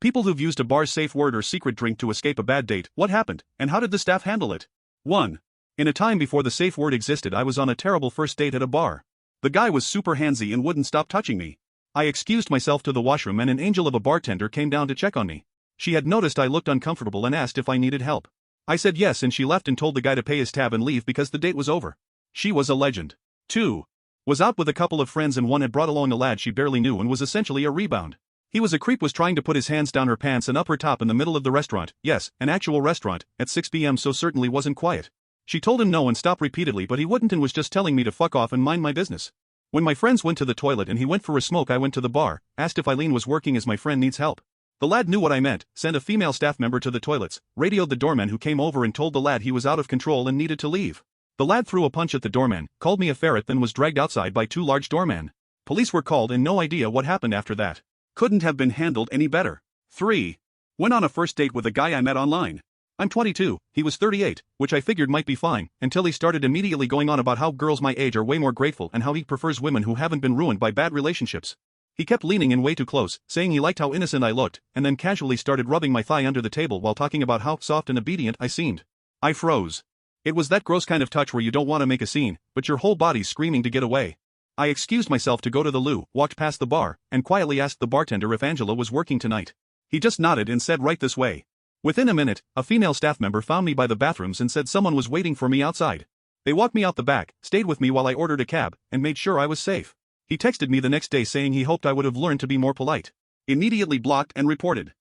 People who've used a bar's safe word or secret drink to escape a bad date. What happened, and how did the staff handle it? 1. In a time before the safe word existed, I was on a terrible first date at a bar. The guy was super handsy and wouldn't stop touching me. I excused myself to the washroom and an angel of a bartender came down to check on me. She had noticed I looked uncomfortable and asked if I needed help. I said yes, and she left and told the guy to pay his tab and leave because the date was over. She was a legend. 2. Was out with a couple of friends and one had brought along a lad she barely knew and was essentially a rebound. He was a creep, was trying to put his hands down her pants and up her top in the middle of the restaurant, yes, an actual restaurant, at 6 p.m. so certainly wasn't quiet. She told him no and stopped repeatedly, but he wouldn't and was just telling me to fuck off and mind my business. When my friends went to the toilet and he went for a smoke, I went to the bar, asked if Eileen was working as my friend needs help. The lad knew what I meant, sent a female staff member to the toilets, radioed the doorman who came over and told the lad he was out of control and needed to leave. The lad threw a punch at the doorman, called me a ferret, then was dragged outside by 2 large doormen. Police were called and no idea what happened after that. Couldn't have been handled any better. 3. Went on a first date with a guy I met online. I'm 22, he was 38, which I figured might be fine, until he started immediately going on about how girls my age are way more grateful and how he prefers women who haven't been ruined by bad relationships. He kept leaning in way too close, saying he liked how innocent I looked, and then casually started rubbing my thigh under the table while talking about how soft and obedient I seemed. I froze. It was that gross kind of touch where you don't want to make a scene, but your whole body's screaming to get away. I excused myself to go to the loo, walked past the bar, and quietly asked the bartender if Angela was working tonight. He just nodded and said right this way. Within a minute, a female staff member found me by the bathrooms and said someone was waiting for me outside. They walked me out the back, stayed with me while I ordered a cab, and made sure I was safe. He texted me the next day saying he hoped I would have learned to be more polite. Immediately blocked and reported.